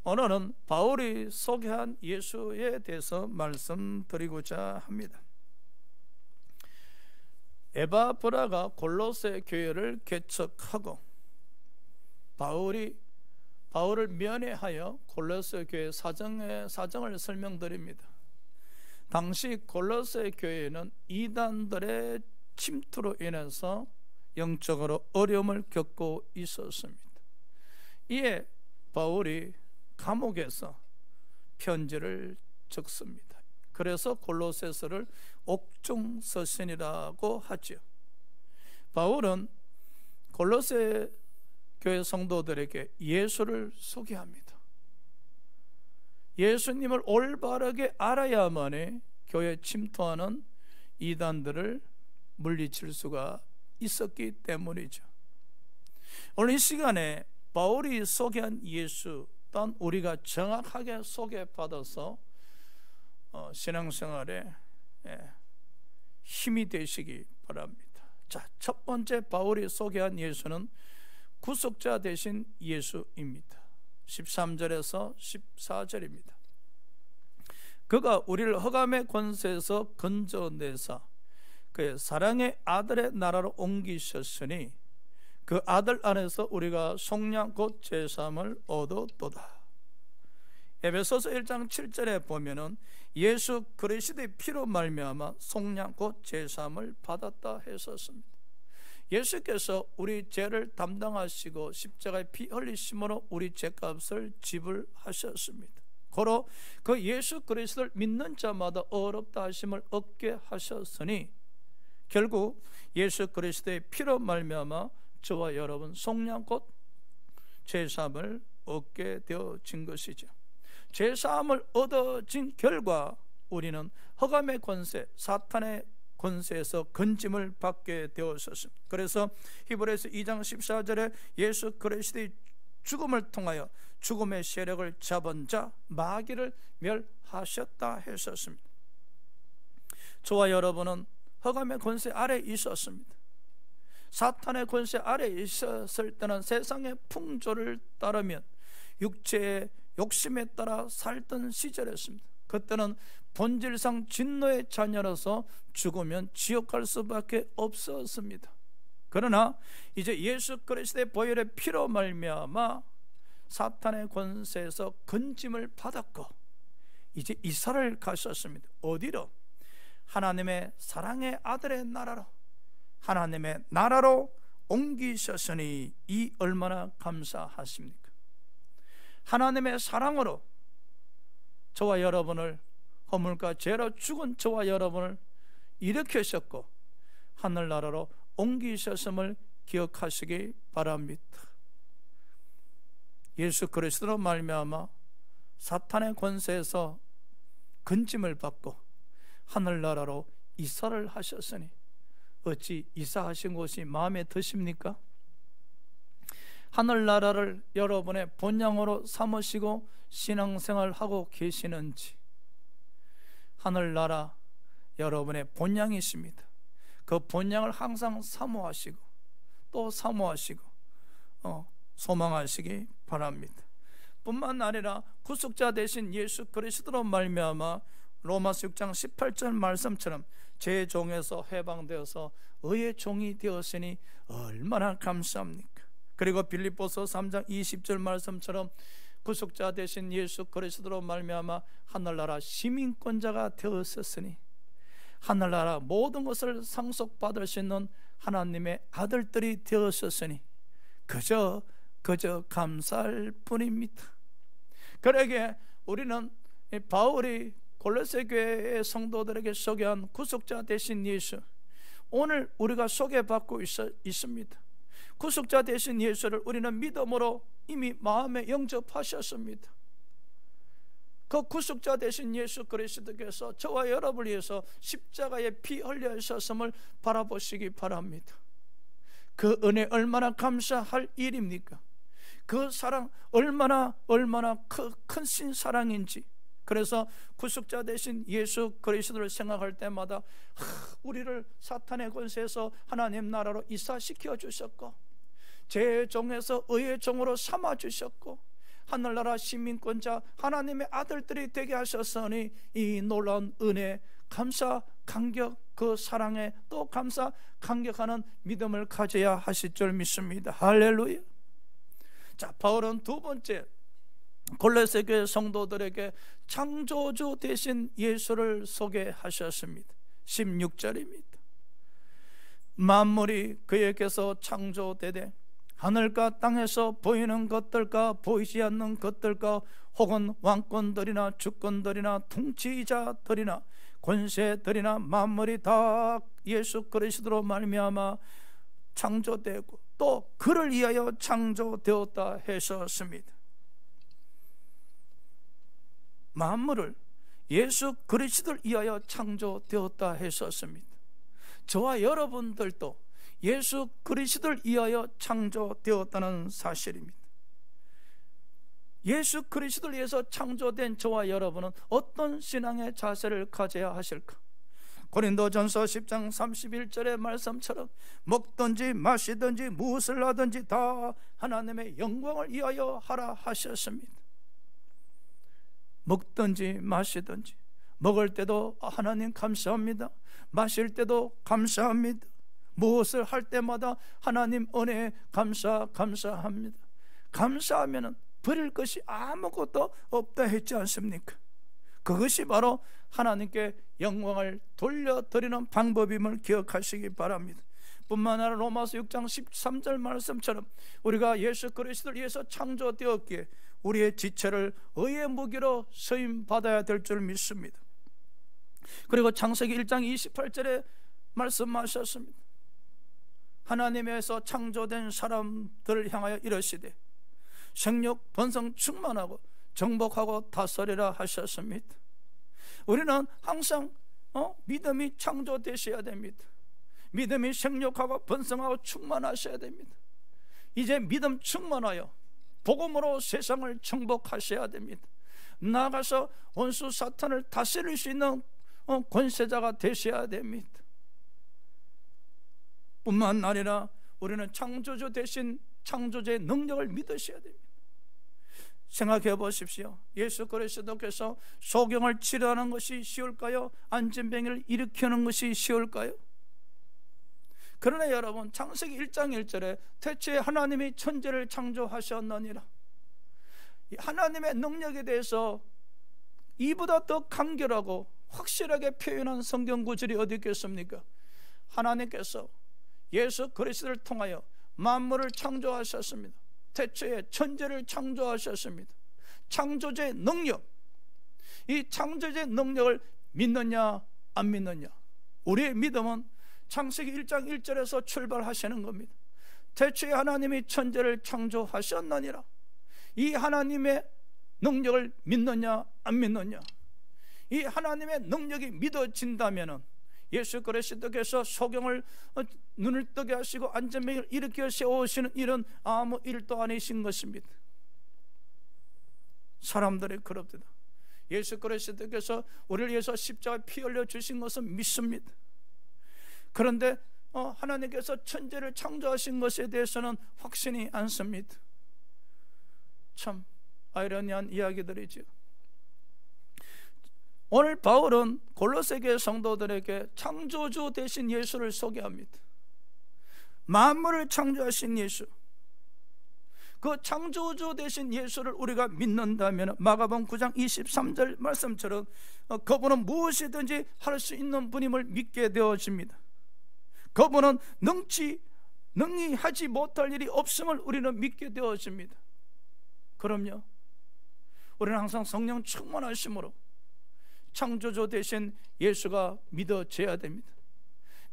오늘은 바울이 소개한 예수에 대해서 말씀드리고자 합니다. 에바브라가 골로새 교회를 개척하고 바울을 면회하여 골로새 교회 사정을 설명드립니다. 당시 골로새 교회는 이단들의 침투로 인해서 영적으로 어려움을 겪고 있었습니다. 이에 바울이 감옥에서 편지를 적습니다. 그래서 골로새서를 옥중서신이라고 하죠. 바울은 골로새 교회 성도들에게 예수를 소개합니다. 예수님을 올바르게 알아야만이 교회에 침투하는 이단들을 물리칠 수가 있었기 때문이죠. 오늘 이 시간에 바울이 소개한 예수 또한 우리가 정확하게 소개받아서 신앙생활에 힘이 되시기 바랍니다. 자, 첫 번째 바울이 소개한 예수는 구속자 되신 예수입니다. 13절에서 14절입니다. 그가 우리를 흑암의 권세에서 건져내사 그의 사랑의 아들의 나라로 옮기셨으니 그 아들 안에서 우리가 속량 곧 제사함을 얻었도다. 에베소서 1장 7절에 보면은 예수 그리스도의 피로 말미암아 속량 곧 제사함을 받았다 했었습니다. 예수께서 우리 죄를 담당하시고 십자가에 피 흘리심으로 우리 죄값을 지불하셨습니다. 고로 그 예수 그리스도를 믿는 자마다 어렵다 하심을 얻게 하셨으니 결국 예수 그리스도의 피로 말미암아 저와 여러분 속량 곧 죄사함을 얻게 되어진 것이죠. 죄사함을 얻어진 결과 우리는 흑암의 권세, 사탄의 권세에서 건짐을 받게 되었습니다. 그래서 히브리서 2장 14절에 예수 그리스도의 죽음을 통하여 죽음의 세력을 잡은 자 마귀를 멸하셨다 했었습니다. 저와 여러분은 흑암의 권세 아래 있었습니다. 사탄의 권세 아래 있었을 때는 세상의 풍조를 따르면 육체의 욕심에 따라 살던 시절이었습니다. 그때는 본질상 진노의 자녀로서 죽으면 지옥 갈 수밖에 없었습니다. 그러나 이제 예수 그리스도의 보혈의 피로 말미암아 사탄의 권세에서 건짐을 받았고 이제 이사를 가셨습니다. 어디로? 하나님의 사랑의 아들의 나라로, 하나님의 나라로 옮기셨으니 이 얼마나 감사하십니까? 하나님의 사랑으로 저와 여러분을 허물과 죄로 죽은 저와 여러분을 일으키셨고 하늘나라로 옮기셨음을 기억하시기 바랍니다. 예수 그리스도로 말미암아 사탄의 권세에서 건짐을 받고 하늘나라로 이사를 하셨으니 어찌 이사하신 곳이 마음에 드십니까? 하늘나라를 여러분의 본향으로 삼으시고 신앙생활하고 계시는지, 하늘나라 여러분의 본향이십니다. 그 본향을 항상 사모하시고 또 사모하시고 소망하시기 바랍니다. 뿐만 아니라 구속자 되신 예수 그리스도로 말미암아 로마서 6장 18절 말씀처럼 제 종에서 해방되어서 의의 종이 되었으니 얼마나 감사합니까? 그리고 빌립보서 3장 20절 말씀처럼 구속자 되신 예수 그리스도로 말미암아 하늘나라 시민권자가 되었으니 하늘나라 모든 것을 상속받을 수 있는 하나님의 아들들이 되었으니 그저 감사할 뿐입니다. 그러기에 우리는 바울이 골로새 교회의 성도들에게 소개한 구속자 되신 예수, 오늘 우리가 소개받고 있습니다. 구속자 되신 예수를 우리는 믿음으로 이미 마음에 영접하셨습니다. 그 구속자 되신 예수 그리스도께서 저와 여러분을 위해서 십자가에 피 흘려주셨음을 바라보시기 바랍니다. 그 은혜 얼마나 감사할 일입니까? 그 사랑 얼마나 큰 신사랑인지. 그래서 구속자 되신 예수 그리스도를 생각할 때마다 우리를 사탄의 권세에서 하나님 나라로 이사시켜 주셨고 제 종에서 의의 종으로 삼아 주셨고 하늘나라 시민권자 하나님의 아들들이 되게 하셨으니 이 놀라운 은혜, 감사, 감격, 그 사랑에 또 감사, 감격하는 믿음을 가져야 하실 줄 믿습니다. 할렐루야. 자, 바울은 두 번째 골로새 교회 성도들에게 창조주 되신 예수를 소개하셨습니다. 16절입니다. 만물이 그에게서 창조되되 하늘과 땅에서 보이는 것들과 보이지 않는 것들과 혹은 왕권들이나 주권들이나 통치자들이나 권세들이나 만물이 다 예수 그리스도로 말미암아 창조되고 또 그를 위하여 창조되었다 하셨습니다. 만물을 예수 그리스도를 위하여 창조되었다 하셨습니다. 저와 여러분들도 예수 그리스도를 위하여 창조되었다는 사실입니다. 예수 그리스도를 위해서 창조된 저와 여러분은 어떤 신앙의 자세를 가져야 하실까? 고린도전서 10장 31절의 말씀처럼 먹든지 마시든지 무엇을 하든지 다 하나님의 영광을 위하여 하라 하셨습니다. 먹든지 마시든지, 먹을 때도 하나님 감사합니다. 마실 때도 감사합니다. 무엇을 할 때마다 하나님 은혜에 감사합니다. 감사하면 버릴 것이 아무것도 없다 했지 않습니까? 그것이 바로 하나님께 영광을 돌려드리는 방법임을 기억하시기 바랍니다. 뿐만 아니라 로마서 6장 13절 말씀처럼 우리가 예수 그리스도를 위해서 창조되었기에 우리의 지체를 의의 무기로 쓰임받아야 될 줄 믿습니다. 그리고 창세기 1장 28절에 말씀하셨습니다. 하나님에서 창조된 사람들을 향하여 이르시되 생육 번성 충만하고 정복하고 다스리라 하셨습니다. 우리는 항상 믿음이 창조되셔야 됩니다. 믿음이 생육하고 번성하고 충만하셔야 됩니다. 이제 믿음 충만하여 복음으로 세상을 정복하셔야 됩니다. 나아가서 원수 사탄을 다스릴 수 있는 권세자가 되셔야 됩니다. 뿐만 아니라 우리는 창조주 대신 창조주의 능력을 믿으셔야 됩니다. 생각해 보십시오. 예수 그리스도께서 소경을 치료하는 것이 쉬울까요? 안진병을 일으키는 것이 쉬울까요? 그러나 여러분, 창세기 1장 1절에 태초에 하나님이 천지를 창조하셨느니라, 하나님의 능력에 대해서 이보다 더 간결하고 확실하게 표현한 성경 구절이 어디 있겠습니까? 하나님께서 예수 그리스도를 통하여 만물을 창조하셨습니다. 태초에 천지를 창조하셨습니다. 창조주의 능력, 이 창조주의 능력을 믿느냐 안 믿느냐? 우리의 믿음은 창세기 1장 1절에서 출발하시는 겁니다. 태초에 하나님이 천지를 창조하셨느니라, 이 하나님의 능력을 믿느냐 안 믿느냐? 이 하나님의 능력이 믿어진다면 예수 그리스도께서 소경을 눈을 뜨게 하시고 안전병을 일으켜 세우시는 일은 아무 일도 아니신 것입니다. 사람들이 그럽니다. 예수 그리스도께서 우리를 위해서 십자가에 피 흘려 주신 것은 믿습니다. 그런데 하나님께서 천지를 창조하신 것에 대해서는 확신이 않습니다. 참 아이러니한 이야기들이죠. 오늘 바울은 골로새 교회 성도들에게 창조주 되신 예수를 소개합니다. 만물을 창조하신 예수, 그 창조주 되신 예수를 우리가 믿는다면 마가복음 9장 23절 말씀처럼 그분은 무엇이든지 할 수 있는 분임을 믿게 되어집니다. 그분은 능히 하지 못할 일이 없음을 우리는 믿게 되어집니다. 그럼요, 우리는 항상 성령 충만하심으로 창조주 되신 예수가 믿어져야 됩니다.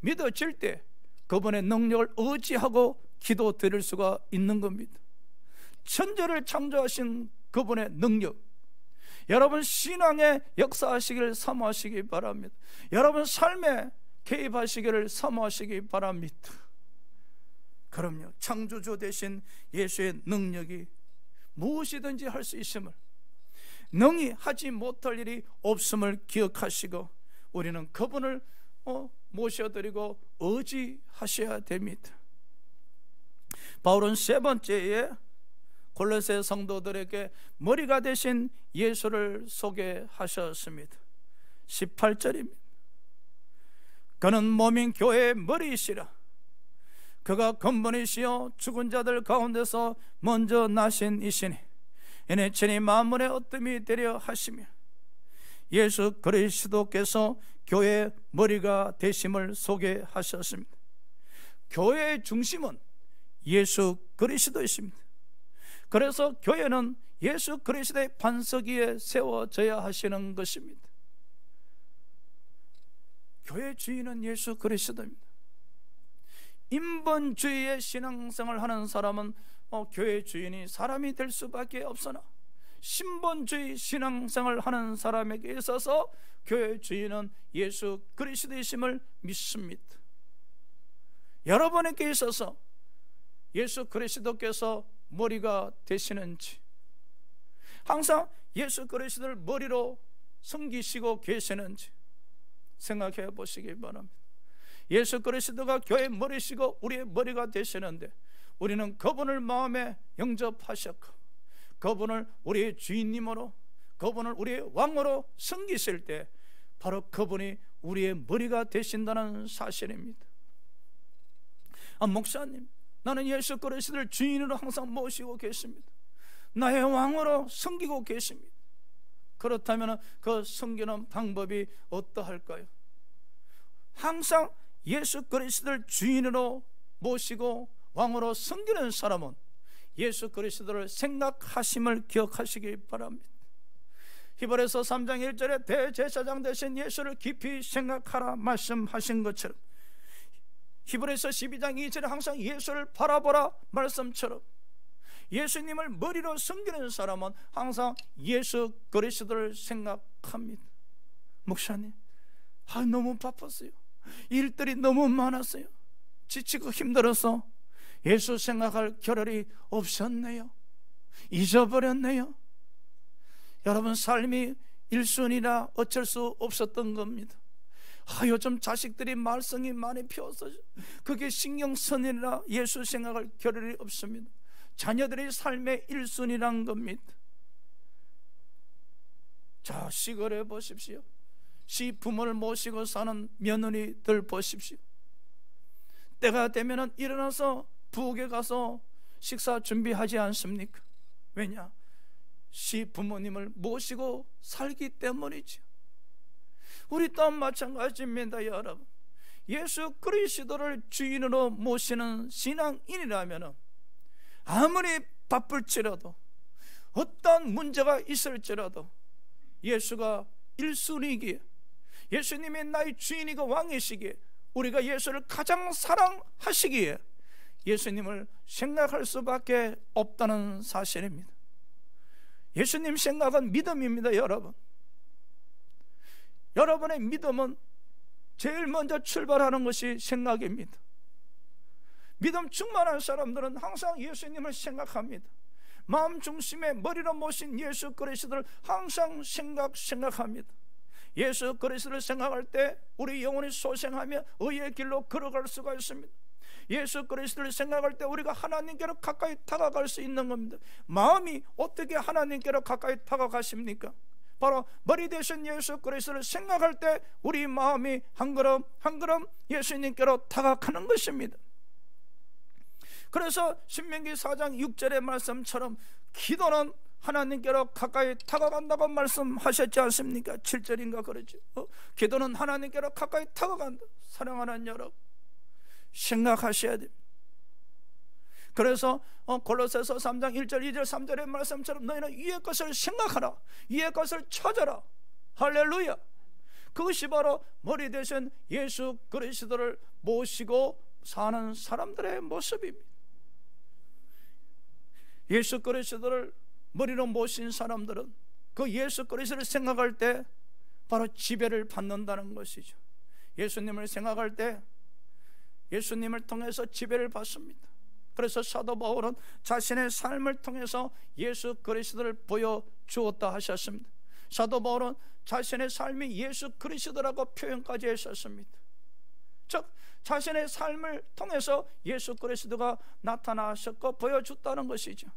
믿어질 때 그분의 능력을 의지하고 기도 드릴 수가 있는 겁니다. 천지를 창조하신 그분의 능력, 여러분 신앙에 역사하시기를 사모하시기 바랍니다. 여러분 삶에 개입하시기를 사모하시기 바랍니다. 그럼요, 창조주 되신 예수의 능력이 무엇이든지 할 수 있음을, 능히 하지 못할 일이 없음을 기억하시고 우리는 그분을 모셔드리고 의지하셔야 됩니다. 바울은 세 번째에 골로새 성도들에게 머리가 되신 예수를 소개하셨습니다. 18절입니다. 그는 몸인 교회의 머리이시라. 그가 근본이시요 죽은 자들 가운데서 먼저 나신 이시니 이는 친히 만물의 어뜸이 되려 하시며 예수 그리스도께서 교회의 머리가 되심을 소개하셨습니다. 교회의 중심은 예수 그리스도이십니다. 그래서 교회는 예수 그리스도의 반석 위에 세워져야 하시는 것입니다. 교회 주인은 예수 그리스도입니다. 인본주의의 신앙생활을 하는 사람은 교회 주인이 사람이 될 수밖에 없으나 신본주의 신앙생활을 하는 사람에게 있어서 교회 주인은 예수 그리스도이심을 믿습니다. 여러분에게 있어서 예수 그리스도께서 머리가 되시는지, 항상 예수 그리스도를 머리로 섬기시고 계시는지 생각해 보시기 바랍니다. 예수 그리스도가 교회의 머리시고 우리의 머리가 되시는데 우리는 그분을 마음에 영접하셨고 그분을 우리의 주인님으로, 그분을 우리의 왕으로 섬기실 때 바로 그분이 우리의 머리가 되신다는 사실입니다. 목사님, 나는 예수 그리스도를 주인으로 항상 모시고 계십니다. 나의 왕으로 섬기고 계십니다. 그렇다면 그 섬기는 방법이 어떠할까요? 항상 예수 그리스도를 주인으로 모시고 왕으로 섬기는 사람은 예수 그리스도를 생각하심을 기억하시기 바랍니다. 히브리서 3장 1절에 대제사장 되신 예수를 깊이 생각하라 말씀하신 것처럼, 히브리서 12장 2절에 항상 예수를 바라보라 말씀처럼, 예수님을 머리로 섬기는 사람은 항상 예수 그리스도를 생각합니다. 목사님, 너무 바빴어요. 일들이 너무 많았어요. 지치고 힘들어서 예수 생각할 겨를이 없었네요. 잊어버렸네요. 여러분, 삶이 일순이라 어쩔 수 없었던 겁니다. 요즘 자식들이 말썽이 많이 피어서 그게 신경선이라 예수 생각할 겨를이 없습니다. 자녀들이 삶의 일순이란 겁니다. 자, 시골에 보십시오. 시부모를 모시고 사는 며느리들 보십시오. 때가 되면 일어나서 부엌에 가서 식사 준비하지 않습니까? 왜냐? 시부모님을 모시고 살기 때문이죠. 우리 또한 마찬가지입니다. 여러분, 예수 그리스도를 주인으로 모시는 신앙인이라면 아무리 바쁠지라도, 어떤 문제가 있을지라도 예수가 1순위이기에, 예수님이 나의 주인이고 왕이시기에, 우리가 예수를 가장 사랑하시기에 예수님을 생각할 수밖에 없다는 사실입니다. 예수님 생각은 믿음입니다. 여러분의 믿음은 제일 먼저 출발하는 것이 생각입니다. 믿음 충만한 사람들은 항상 예수님을 생각합니다. 마음 중심에 머리로 모신 예수 그리스도를 항상 생각합니다. 예수 그리스도를 생각할 때 우리 영혼이 소생하며 의의 길로 걸어갈 수가 있습니다. 예수 그리스도를 생각할 때 우리가 하나님께로 가까이 다가갈 수 있는 겁니다. 마음이 어떻게 하나님께로 가까이 다가가십니까? 바로 머리 되신 예수 그리스도를 생각할 때 우리 마음이 한 걸음 한 걸음 예수님께로 다가가는 것입니다. 그래서 신명기 4장 6절의 말씀처럼 기도는 하나님께로 가까이 다가간다고 말씀하셨지 않습니까? 7절인가 그러죠. 기도는 하나님께로 가까이 다가간다. 사랑하는 여러분, 생각하셔야 됩니다. 그래서 골로새서 3장 1절 2절 3절의 말씀처럼 너희는 위의 것을 생각하라, 위의 것을 찾아라. 할렐루야. 그것이 바로 머리 되신 예수 그리스도를 모시고 사는 사람들의 모습입니다. 예수 그리스도를 머리로 모신 사람들은 그 예수 그리스도를 생각할 때 바로 지배를 받는다는 것이죠. 예수님을 생각할 때 예수님을 통해서 지배를 받습니다. 그래서 사도 바울은 자신의 삶을 통해서 예수 그리스도를 보여주었다 하셨습니다. 사도 바울은 자신의 삶이 예수 그리스도라고 표현까지 했었습니다. 즉 자신의 삶을 통해서 예수 그리스도가 나타나셨고 보여줬다는 것이죠.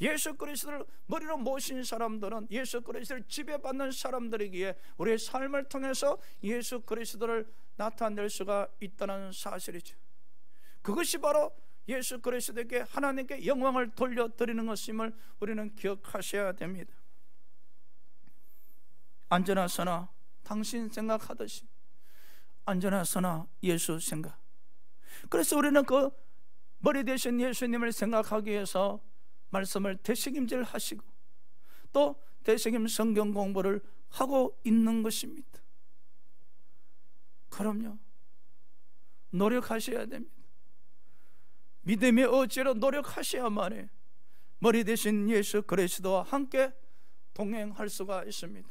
예수 그리스도를 머리로 모신 사람들은 예수 그리스도를 지배받는 사람들이기에 우리의 삶을 통해서 예수 그리스도를 나타낼 수가 있다는 사실이죠. 그것이 바로 예수 그리스도에게 하나님께 영광을 돌려드리는 것임을 우리는 기억하셔야 됩니다. 언제나 서나 당신 생각하듯이, 언제나 서나 예수 생각. 그래서 우리는 그 머리 대신 예수님을 생각하기 위해서 말씀을 되새김질 하시고 또 되새김 성경 공부를 하고 있는 것입니다. 그럼요, 노력하셔야 됩니다. 믿음의 어찌로 노력하셔야만이 머리 대신 예수 그리스도와 함께 동행할 수가 있습니다.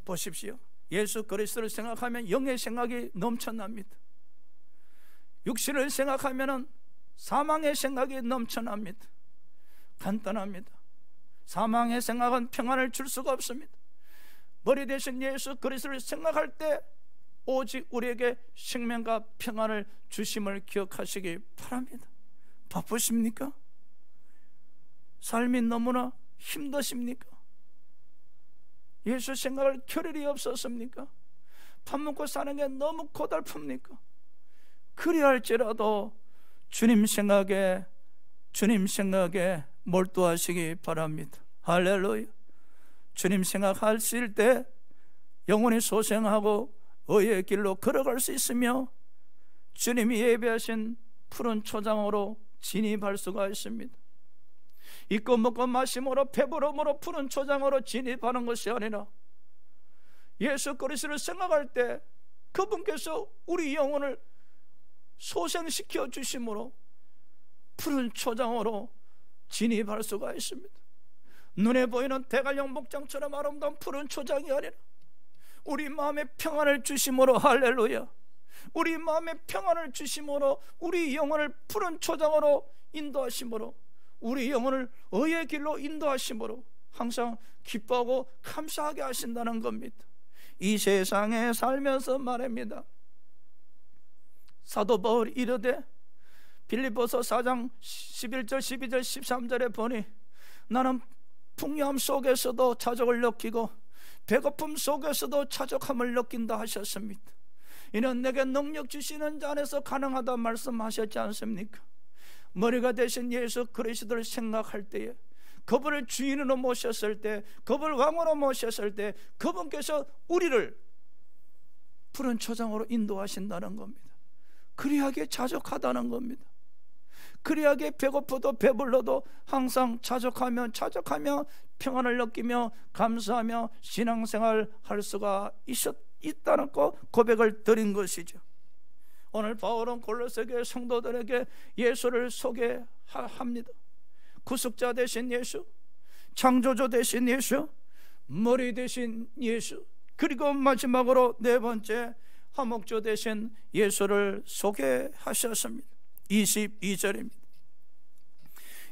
보십시오. 예수 그리스도를 생각하면 영의 생각이 넘쳐납니다. 육신을 생각하면 사망의 생각이 넘쳐납니다. 간단합니다. 사망의 생각은 평안을 줄 수가 없습니다. 머리 대신 예수 그리스도를 생각할 때 오직 우리에게 생명과 평안을 주심을 기억하시기 바랍니다. 바쁘십니까? 삶이 너무나 힘드십니까? 예수 생각할 겨를이 없었습니까? 밥 먹고 사는 게 너무 고달픕니까? 그리할지라도 주님 생각에 몰두하시기 바랍니다. 할렐루야. 주님 생각하실 때 영원히 소생하고 의의 길로 걸어갈 수 있으며 주님이 예배하신 푸른 초장으로 진입할 수가 있습니다. 있고 먹고 마심으로 배부름으로 푸른 초장으로 진입하는 것이 아니라 예수 그리스도를 생각할 때 그분께서 우리 영혼을 소생시켜 주심으로 푸른 초장으로 진입할 수가 있습니다. 눈에 보이는 대관령 목장처럼 아름다운 푸른 초장이 아니라 우리 마음에 평안을 주심으로, 할렐루야, 우리 마음에 평안을 주심으로 우리 영혼을 푸른 초장으로 인도하심으로 우리 영혼을 의의 길로 인도하심으로 항상 기뻐하고 감사하게 하신다는 겁니다. 이 세상에 살면서 말입니다. 사도 바울이 이르되 빌립보서 4장 11절 12절 13절에 보니 나는 풍요함 속에서도 자족을 느끼고 배고픔 속에서도 자족함을 느낀다 하셨습니다. 이는 내게 능력 주시는 자 안에서 가능하다 말씀하셨지 않습니까? 머리가 되신 예수 그리스도를 생각할 때에, 그분을 주인으로 모셨을 때, 그분을 왕으로 모셨을 때 그분께서 우리를 푸른 초장으로 인도하신다는 겁니다. 그리하게 자족하다는 겁니다. 그리하게 배고파도 배불러도 항상 자족하며 평안을 느끼며 감사하며 신앙생활 할 수가 있다는 고백을 드린 것이죠. 오늘 바울은 골로새 교회 성도들에게 예수를 소개합니다. 구속자 되신 예수, 창조주 되신 예수, 머리 되신 예수, 그리고 마지막으로 네 번째 화목주 되신 예수를 소개하셨습니다. 22절입니다.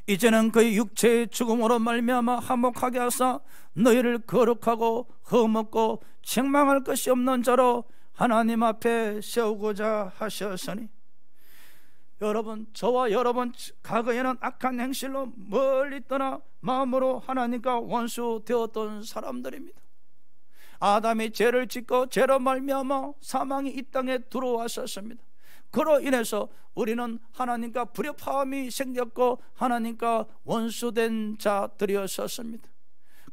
이제는 그의 육체의 죽음으로 말미암아 화목하게 하사 너희를 거룩하고 흠없고 책망할 것이 없는 자로 하나님 앞에 세우고자 하셨으니, 여러분, 저와 여러분 과거에는 악한 행실로 멀리 떠나 마음으로 하나님과 원수 되었던 사람들입니다. 아담이 죄를 짓고 죄로 말미암아 사망이 이 땅에 들어왔었습니다. 그로 인해서 우리는 하나님과 불협화음이 생겼고 하나님과 원수된 자들이었었습니다.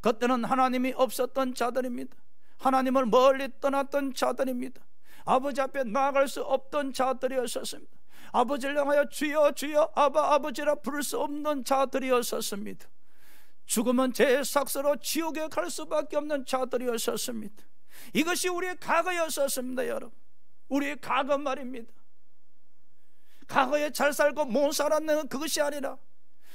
그때는 하나님이 없었던 자들입니다. 하나님을 멀리 떠났던 자들입니다. 아버지 앞에 나아갈 수 없던 자들이었었습니다. 아버지를 향하여 주여 주여 아버지라 부를 수 없는 자들이었었습니다. 죽으면 죄의 삭스로 지옥에 갈 수밖에 없는 자들이었었습니다. 이것이 우리의 과거였었습니다. 여러분, 우리의 과거 말입니다. 과거에 잘 살고 못 살았는 그것이 아니라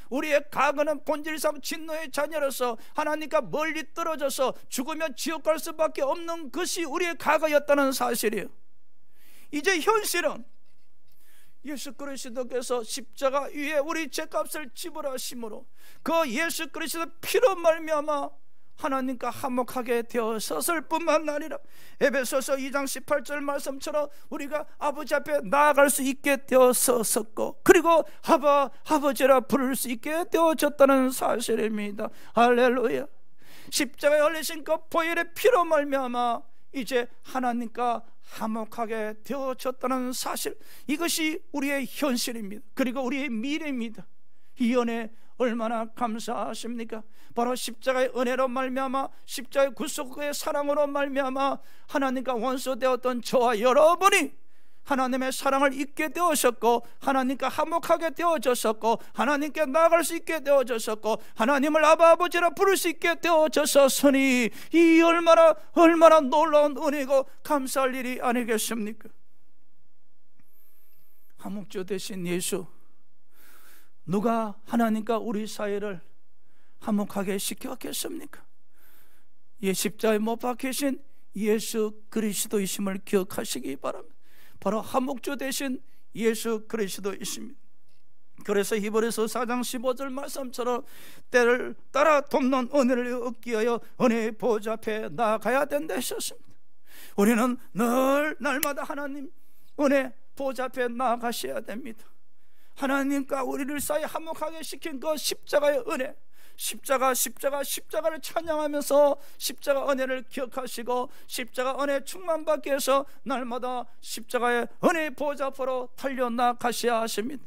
우리의 과거는 본질상 진노의 자녀로서 하나님과 멀리 떨어져서 죽으면 지옥 갈 수밖에 없는 것이 우리의 과거였다는 사실이에요. 이제 현실은 예수 그리스도께서 십자가 위에 우리 죄값을 지불하심으로 그 예수 그리스도 피로 말미암아 하나님과 화목하게 되었을 뿐만 아니라 에베소서 2장 18절 말씀처럼 우리가 아버지 앞에 나아갈 수 있게 되었었고, 그리고 아버지라 부를 수 있게 되어졌다는 사실입니다. 할렐루야. 십자가에 흘리신 그 보혈의 피로 말미암아 이제 하나님과 화목하게 되어졌다는 사실, 이것이 우리의 현실입니다. 그리고 우리의 미래입니다. 이 은혜 얼마나 감사하십니까? 바로 십자가의 은혜로 말미암아, 십자가의 구속의 사랑으로 말미암아 하나님과 원수되었던 저와 여러분이 하나님의 사랑을 잊게 되어졌고, 하나님과 화목하게 되어졌었고, 하나님께 나아갈 수 있게 되어졌었고, 하나님을 아버지라 부를 수 있게 되어졌었으니 이 얼마나 놀라운 은혜고 감사할 일이 아니겠습니까? 화목주 되신 예수, 누가 하나님과 우리 사이를 화목하게 시켰겠습니까? 십자가에 못 박히신 예수 그리스도이심을 기억하시기 바랍니다. 바로 화목주 되신 예수 그리스도이십니다. 그래서 히브리서 4장 15절 말씀처럼 때를 따라 돕는 은혜를 얻기 위하여 은혜의 보좌 앞에 나아가야 된다 하셨습니다. 우리는 늘 날마다 하나님 은혜 보좌 앞에 나아가셔야 됩니다. 하나님과 우리를 사이 화목하게 시킨 그 십자가의 은혜, 십자가를 찬양하면서 십자가 은혜를 기억하시고 십자가 은혜 충만받기 위해서 날마다 십자가의 은혜의 보좌 앞으로 달려나가셔야 하십니다.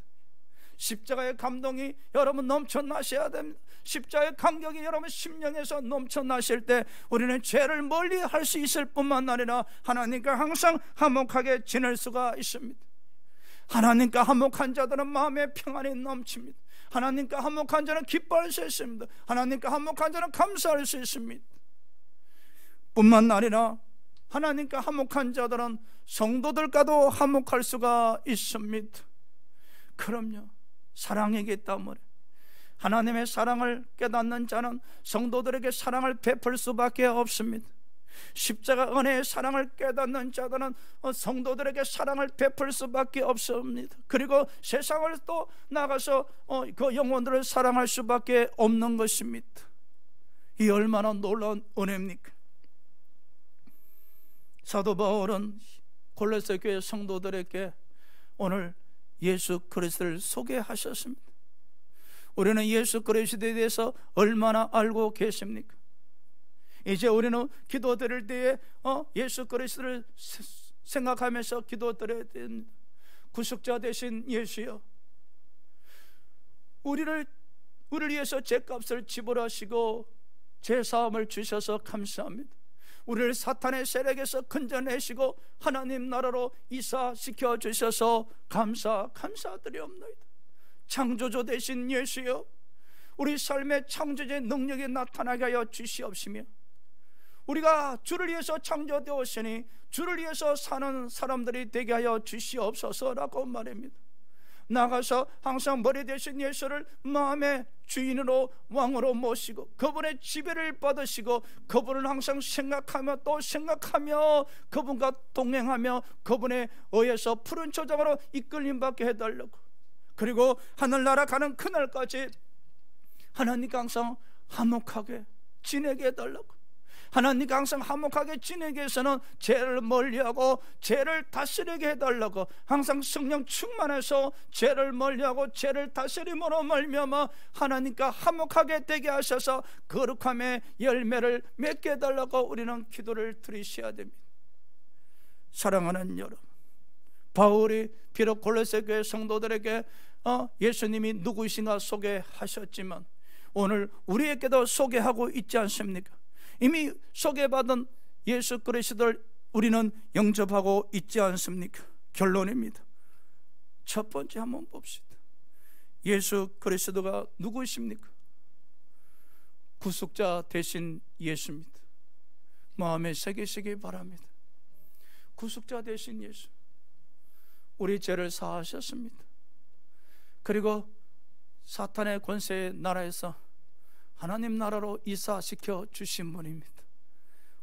십자가의 감동이 여러분 넘쳐나셔야 됩니다. 십자가의 감격이 여러분 심령에서 넘쳐나실 때 우리는 죄를 멀리 할 수 있을 뿐만 아니라 하나님과 항상 화목하게 지낼 수가 있습니다. 하나님과 화목한 자들은 마음에 평안이 넘칩니다. 하나님과 화목한 자는 기뻐할 수 있습니다. 하나님과 화목한 자는 감사할 수 있습니다. 뿐만 아니라 하나님과 화목한 자들은 성도들과도 화목할 수가 있습니다. 그럼요, 사랑이기 때문에 하나님의 사랑을 깨닫는 자는 성도들에게 사랑을 베풀 수밖에 없습니다. 십자가 은혜의 사랑을 깨닫는 자들은 성도들에게 사랑을 베풀 수밖에 없습니다. 그리고 세상을 또 나가서 그 영혼들을 사랑할 수밖에 없는 것입니다. 이 얼마나 놀라운 은혜입니까? 사도 바울은 골로새 교회 성도들에게 오늘 예수 그리스도를 소개하셨습니다. 우리는 예수 그리스도에 대해서 얼마나 알고 계십니까? 이제 우리는 기도드릴 때에 예수 그리스도를 생각하면서 기도드려야 됩니다. 구속자 되신 예수여, 우리를 위해서 죄값을 지불하시고 죄사함을 주셔서 감사합니다. 우리를 사탄의 세력에서 건져내시고 하나님 나라로 이사시켜 주셔서 감사드리옵나이다. 창조주 되신 예수여, 우리 삶의 창조주의 능력이 나타나게 하여 주시옵시며, 우리가 주를 위해서 창조되었으니 주를 위해서 사는 사람들이 되게 하여 주시옵소서라고 말합니다. 나가서 항상 머리 대신 예수를 마음의 주인으로 왕으로 모시고 그분의 지배를 받으시고 그분을 항상 생각하며 또 생각하며 그분과 동행하며 그분에 의해서 푸른 초장으로 이끌림받게 해달라고, 그리고 하늘나라 가는 그날까지 하나님과 항상 화목하게 지내게 해달라고. 하나님과 항상 화목하게 지내기 위해서는 죄를 멀리하고 죄를 다스리게 해달라고, 항상 성령 충만해서 죄를 멀리하고 죄를 다스림으로 말미암아 하나님과 화목하게 되게 하셔서 거룩함의 열매를 맺게 해달라고 우리는 기도를 드리셔야 됩니다. 사랑하는 여러분, 바울이 비록 골로새 교회 성도들에게 예수님이 누구이신가 소개하셨지만 오늘 우리에게도 소개하고 있지 않습니까? 이미 소개받은 예수 그리스도를 우리는 영접하고 있지 않습니까? 결론입니다. 첫 번째 한번 봅시다. 예수 그리스도가 누구십니까? 구속자 되신 예수입니다. 마음에 새기시기 바랍니다. 구속자 되신 예수, 우리 죄를 사하셨습니다. 그리고 사탄의 권세의 나라에서 하나님 나라로 이사시켜 주신 분입니다.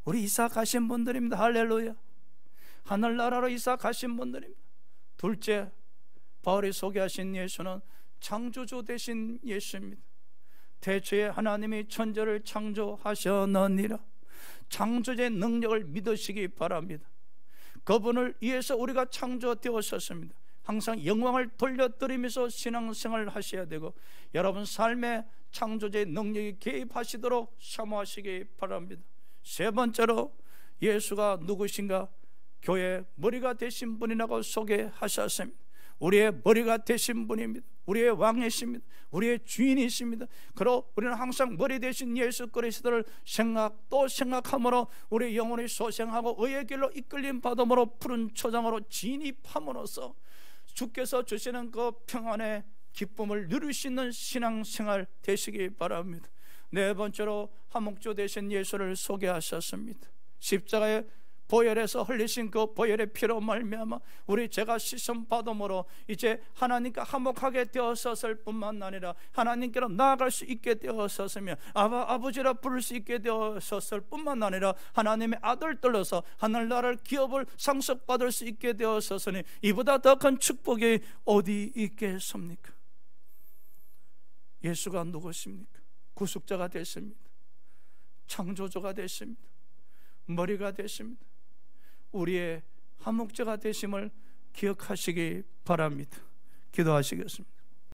우리 이사 가신 분들입니다. 할렐루야. 하늘나라로 이사 가신 분들입니다. 둘째, 바울이 소개하신 예수는 창조주 되신 예수입니다. 태초에 하나님이 천지를 창조하셨느니라. 창조주의 능력을 믿으시기 바랍니다. 그분을 위해서 우리가 창조되었었습니다. 항상 영광을 돌려드리면서 신앙생활을 하셔야 되고, 여러분 삶에 창조주의 능력이 개입하시도록 사모하시기 바랍니다. 세 번째로, 예수가 누구신가? 교회의 머리가 되신 분이라고 소개하셨습니다. 우리의 머리가 되신 분입니다. 우리의 왕이십니다. 우리의 주인이십니다. 그리고 우리는 항상 머리 되신 예수 그리스도를 또 생각함으로 우리 영혼이 소생하고 의의 길로 이끌림 받음으로 푸른 초장으로 진입함으로써 주께서 주시는 그 평안의 기쁨을 누릴 수 있는 신앙생활 되시기 바랍니다. 네 번째로, 화목조 되신 예수를 소개하셨습니다. 십자가의 보혈에서 흘리신 그 보혈의 피로 말미암아 우리 죄가 씻음 받음으로 이제 하나님과 화목하게 되었었을 뿐만 아니라 하나님께로 나아갈 수 있게 되었었으며 아버지라 부를 수 있게 되었었을 뿐만 아니라 하나님의 아들들로서 하늘나라를 기업을 상속받을 수 있게 되었었으니 이보다 더 큰 축복이 어디 있겠습니까? 예수가 누구십니까? 구속자가 되십니다. 창조주가 되십니다. 머리가 되십니다. 우리의 화목제가 되심을 기억하시기 바랍니다. 기도하시겠습니다.